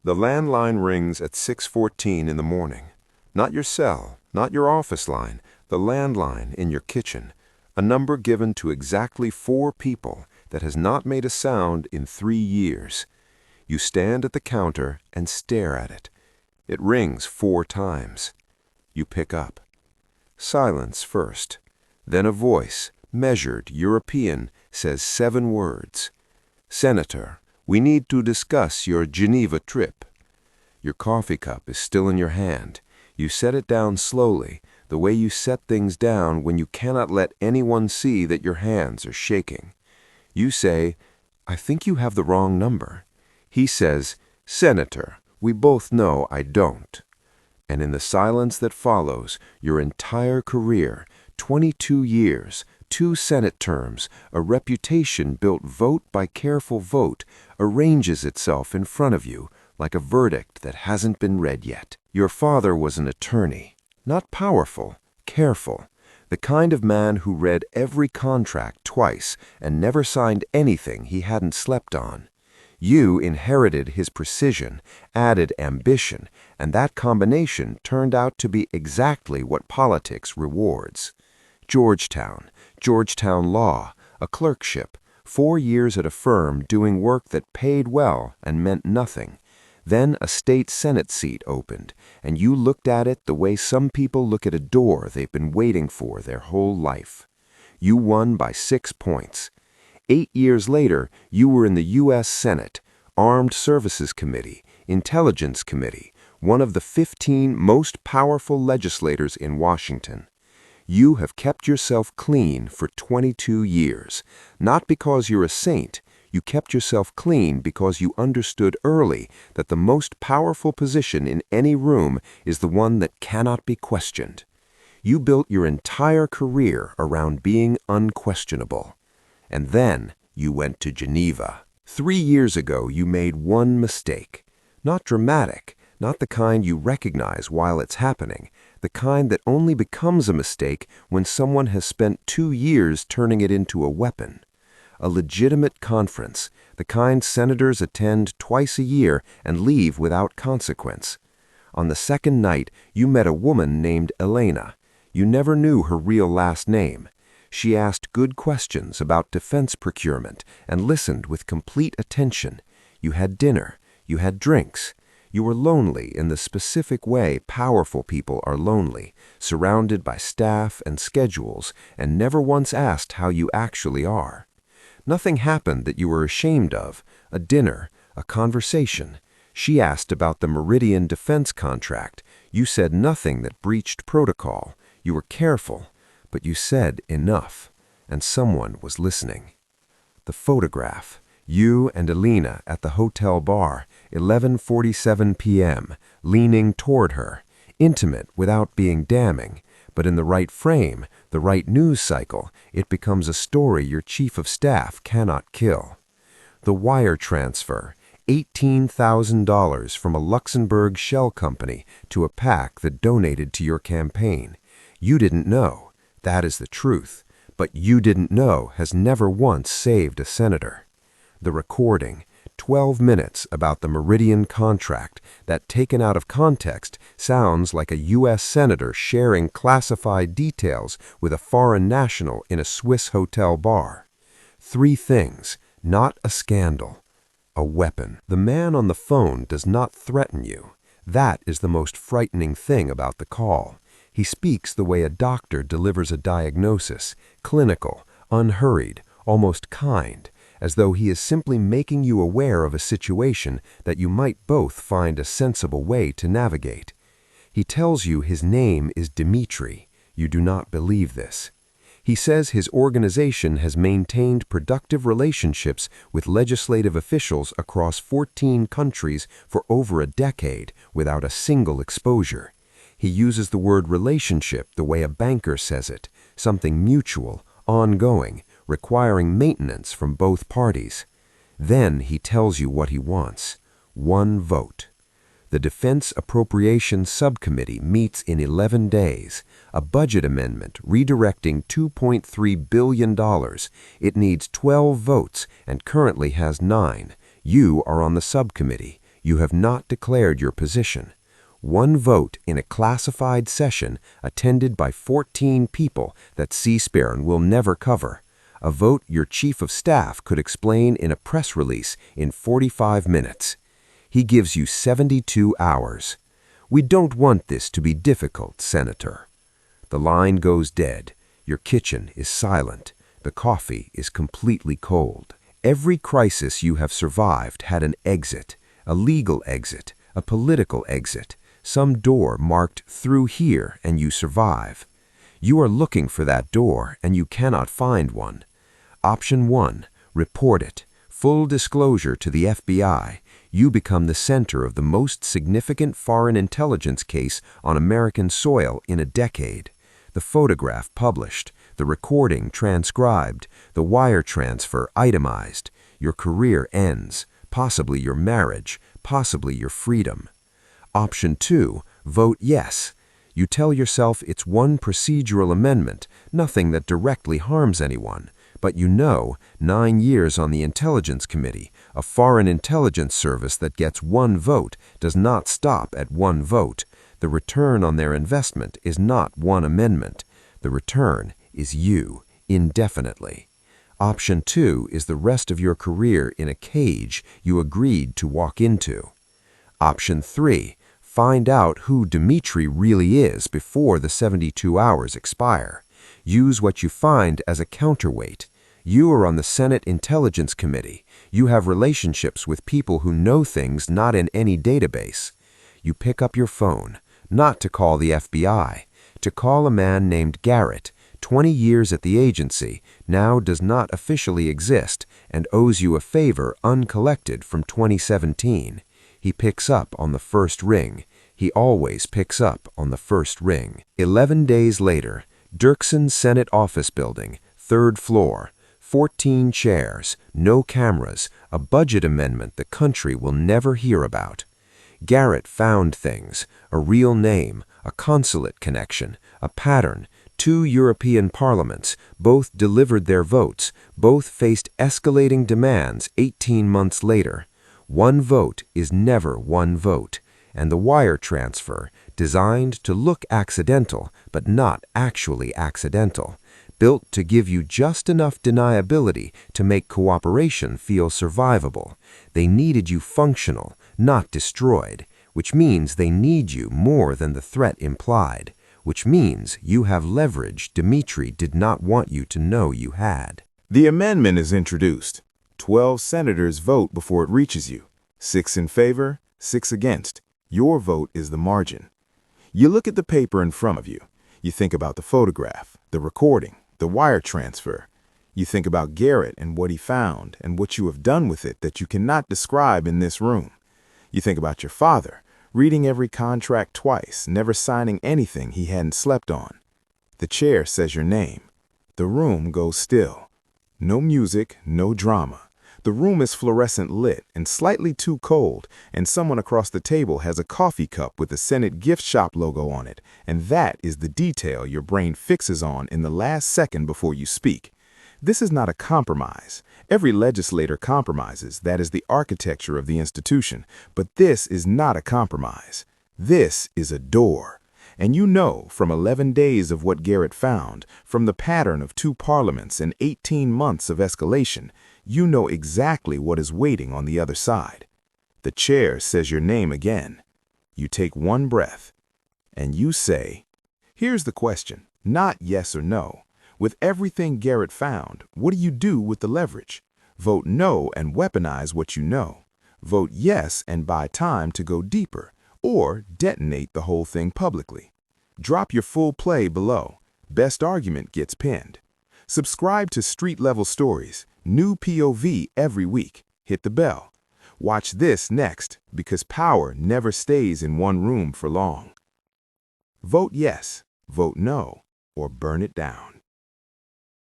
The landline rings at 6:14 in the morning. Not your cell, not your office line, the landline in your kitchen, a number given to exactly 4 people that has not made a sound in 3 years. You stand at the counter and stare at it. It rings 4 times. You pick up. Silence first. Then a voice, measured, European, says 7 words. "Senator, we need to discuss your Geneva trip." Your coffee cup is still in your hand. You set it down slowly, the way you set things down when you cannot let anyone see that your hands are shaking. You say, "I think you have the wrong number." He says, "Senator, we both know I don't." And in the silence that follows, your entire career, 22 years, 2 Senate terms, a reputation built vote by careful vote, arranges itself in front of you like a verdict that hasn't been read yet. Your father was an attorney, not powerful, careful, the kind of man who read every contract twice and never signed anything he hadn't slept on. You inherited his precision, added ambition, and that combination turned out to be exactly what politics rewards. Georgetown law, a clerkship, 4 years at a firm doing work that paid well and meant nothing. Then a state Senate seat opened, and you looked at it the way some people look at a door they've been waiting for their whole life. You won by 6 points. 8 years later, you were in the U.S. Senate, Armed Services Committee, Intelligence Committee, one of the 15 most powerful legislators in Washington. You have kept yourself clean for 22 years, not because you're a saint. You kept yourself clean because you understood early that the most powerful position in any room is the one that cannot be questioned. You built your entire career around being unquestionable. And then you went to Geneva. 3 years ago, you made one mistake. Not dramatic, not the kind you recognize while it's happening, the kind that only becomes a mistake when someone has spent 2 years turning it into a weapon. A legitimate conference, the kind senators attend twice a year and leave without consequence. On the second night, you met a woman named Elena. You never knew her real last name. She asked good questions about defense procurement and listened with complete attention. You had dinner. You had drinks. You were lonely in the specific way powerful people are lonely, surrounded by staff and schedules, and never once asked how you actually are. Nothing happened that you were ashamed of. A dinner, a conversation. She asked about the Meridian defense contract. You said nothing that breached protocol. You were careful. But you said enough, and someone was listening. The photograph, you and Elena at the hotel bar, 11:47 p.m., leaning toward her, intimate without being damning, but in the right frame, the right news cycle, it becomes a story your chief of staff cannot kill. The wire transfer, $18,000 from a Luxembourg shell company to a PAC that donated to your campaign. You didn't know. That is the truth, but you didn't know has never once saved a senator. The recording, 12 minutes about the Meridian contract that taken out of context sounds like a U.S. senator sharing classified details with a foreign national in a Swiss hotel bar. 3 things, not a scandal. A weapon. The man on the phone does not threaten you. That is the most frightening thing about the call. He speaks the way a doctor delivers a diagnosis, clinical, unhurried, almost kind, as though he is simply making you aware of a situation that you might both find a sensible way to navigate. He tells you his name is Dmitri. You do not believe this. He says his organization has maintained productive relationships with legislative officials across 14 countries for over a decade without a single exposure. He uses the word relationship the way a banker says it, something mutual, ongoing, requiring maintenance from both parties. Then he tells you what he wants. 1 vote. The Defense Appropriations Subcommittee meets in 11 days. A budget amendment redirecting $2.3 billion. It needs 12 votes and currently has 9. You are on the subcommittee. You have not declared your position. One vote in a classified session attended by 14 people that C-SPAN will never cover. A vote your chief of staff could explain in a press release in 45 minutes. He gives you 72 hours. We don't want this to be difficult, Senator. The line goes dead. Your kitchen is silent. The coffee is completely cold. Every crisis you have survived had an exit, a legal exit, a political exit, some door marked through here, and you survive. You are looking for that door and you cannot find one. Option 1, report it. Full disclosure to the FBI. You become the center of the most significant foreign intelligence case on American soil in a decade. The photograph published, the recording transcribed, the wire transfer itemized. Your career ends, possibly your marriage, possibly your freedom. Option 2, vote yes. You tell yourself it's one procedural amendment, nothing that directly harms anyone. But you know, 9 years on the Intelligence Committee, a foreign intelligence service that gets one vote does not stop at one vote. The return on their investment is not one amendment. The return is you, indefinitely. Option 2 is the rest of your career in a cage you agreed to walk into. Option 3, find out who Dmitri really is before the 72 hours expire. Use what you find as a counterweight. You are on the Senate Intelligence Committee. You have relationships with people who know things not in any database. You pick up your phone, not to call the FBI, to call a man named Garrett, 20 years at the agency, now does not officially exist, and owes you a favor uncollected from 2017. He picks up on the first ring. He always picks up on the first ring. 11 days later, Dirksen's Senate Office Building, 3rd floor, 14 chairs, no cameras, a budget amendment the country will never hear about. Garrett found things, a real name, a consulate connection, a pattern. 2 European parliaments, both delivered their votes, both faced escalating demands 18 months later. One vote is never one vote, and the wire transfer, designed to look accidental but not actually accidental, built to give you just enough deniability to make cooperation feel survivable. They needed you functional, not destroyed, which means they need you more than the threat implied, which means you have leverage Dmitri did not want you to know you had. The amendment is introduced. 12 senators vote before it reaches you. 6 in favor, 6 against. Your vote is the margin. You look at the paper in front of you. You think about the photograph, the recording, the wire transfer. You think about Garrett and what he found and what you have done with it that you cannot describe in this room. You think about your father, reading every contract twice, never signing anything he hadn't slept on. The chair says your name. The room goes still. No music, no drama. The room is fluorescent lit and slightly too cold, and someone across the table has a coffee cup with a Senate gift shop logo on it, and that is the detail your brain fixes on in the last second before you speak. This is not a compromise. Every legislator compromises. That is the architecture of the institution. But this is not a compromise. This is a door. And you know from 11 days of what Garrett found, from the pattern of 2 parliaments and 18 months of escalation, you know exactly what is waiting on the other side. The chair says your name again. You take one breath, and you say, here's the question, not yes or no. With everything Garrett found, what do you do with the leverage? Vote no and weaponize what you know. Vote yes and buy time to go deeper, or detonate the whole thing publicly. Drop your full play below. Best argument gets pinned. Subscribe to Street Level Stories, new POV every week. Hit the bell. Watch this next, because power never stays in one room for long. Vote yes, vote no, or burn it down.